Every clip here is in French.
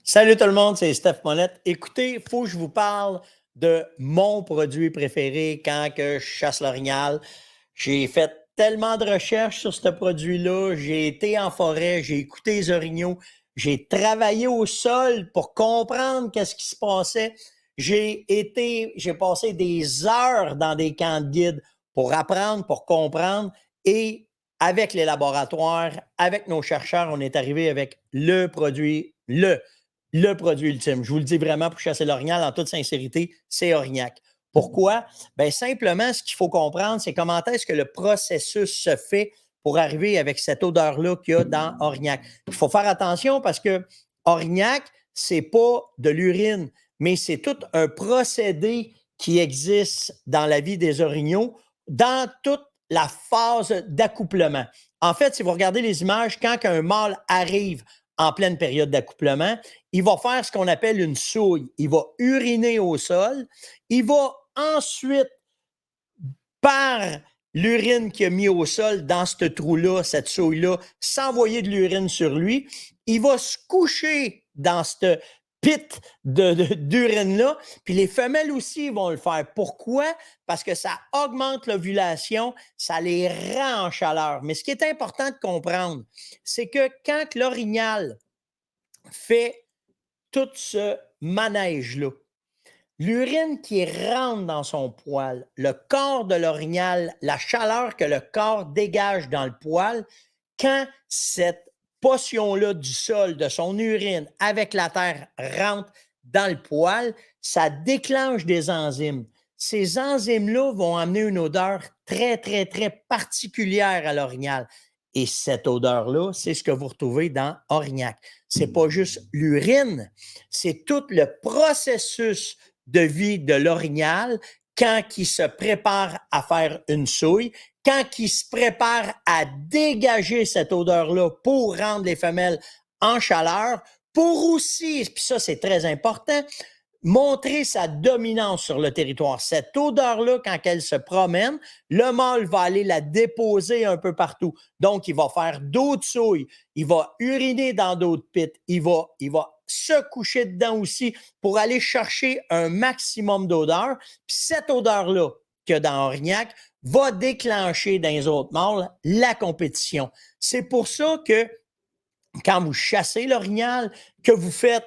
Salut tout le monde, c'est Steph Monette. Écoutez, il faut que je vous parle de mon produit préféré quand que je chasse l'orignal. J'ai fait tellement de recherches sur ce produit-là. J'ai été en forêt, j'ai écouté les orignaux, j'ai travaillé au sol pour comprendre qu'est-ce qui se passait. J'ai passé des heures dans des camps de guides pour apprendre, pour comprendre. Et avec les laboratoires, avec nos chercheurs, on est arrivé avec le produit ultime. Je vous le dis vraiment pour chasser l'orignal en toute sincérité, c'est Orignac. Pourquoi? Bien, simplement, ce qu'il faut comprendre, c'est comment est-ce que le processus se fait pour arriver avec cette odeur-là qu'il y a dans Orignac. Il faut faire attention parce que Orignac, c'est pas de l'urine, mais c'est tout un procédé qui existe dans la vie des orignaux dans toute la phase d'accouplement. En fait, si vous regardez les images, quand un mâle arrive en pleine période d'accouplement, il va faire ce qu'on appelle une souille. Il va uriner au sol. Il va ensuite, par l'urine qu'il a mis au sol dans ce trou-là, cette souille-là, s'envoyer de l'urine sur lui. Il va se coucher dans cette pit d'urine-là. Puis les femelles aussi vont le faire. Pourquoi? Parce que ça augmente l'ovulation, ça les rend en chaleur. Mais ce qui est important de comprendre, c'est que quand l'orignal fait tout ce manège-là, l'urine qui rentre dans son poil, le corps de l'orignal, la chaleur que le corps dégage dans le poil, quand cette portion-là du sol, de son urine avec la terre rentre dans le poil, ça déclenche des enzymes. Ces enzymes-là vont amener une odeur très, très, très particulière à l'orignal. Et cette odeur-là, c'est ce que vous retrouvez dans Orignac. C'est pas juste l'urine, c'est tout le processus de vie de l'orignal quand il se prépare à faire une souille, quand il se prépare à dégager cette odeur-là pour rendre les femelles en chaleur, pour aussi, puis ça c'est très important, montrer sa dominance sur le territoire. Cette odeur-là, quand elle se promène, le mâle va aller la déposer un peu partout. Donc, il va faire d'autres souilles, il va uriner dans d'autres pits, il va se coucher dedans aussi pour aller chercher un maximum d'odeur. Puis cette odeur-là qu'il y a dans Orignac va déclencher dans les autres mâles la compétition. C'est pour ça que quand vous chassez l'orignal, que vous faites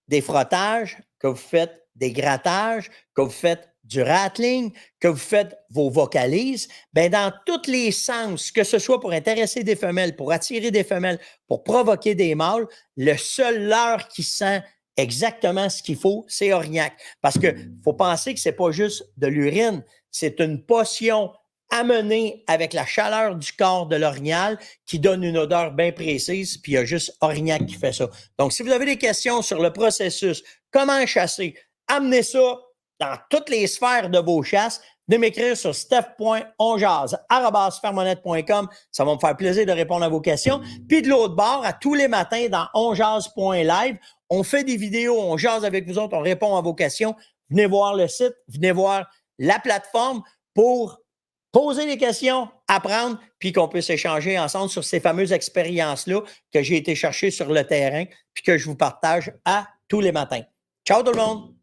des frottages, que vous faites des grattages, que vous faites du rattling, que vous faites vos vocalises, bien, dans tous les sens, que ce soit pour intéresser des femelles, pour attirer des femelles, pour provoquer des mâles, le seul leurre qui sent exactement ce qu'il faut, c'est Orignac. Parce que faut penser que c'est pas juste de l'urine, c'est une potion amenée avec la chaleur du corps de l'orignal qui donne une odeur bien précise, puis il y a juste Orignac qui fait ça. Donc, si vous avez des questions sur le processus, comment chasser, amenez ça dans toutes les sphères de vos chasses. Venez m'écrire sur steph.onjaz@fermonette.com. Ça va me faire plaisir de répondre à vos questions. Puis de l'autre bord, à tous les matins dans onjaz.live, on fait des vidéos, on jase avec vous autres, on répond à vos questions. Venez voir le site, venez voir la plateforme pour poser des questions, apprendre, puis qu'on puisse échanger ensemble sur ces fameuses expériences-là que j'ai été chercher sur le terrain, puis que je vous partage à tous les matins. Ciao tout le monde!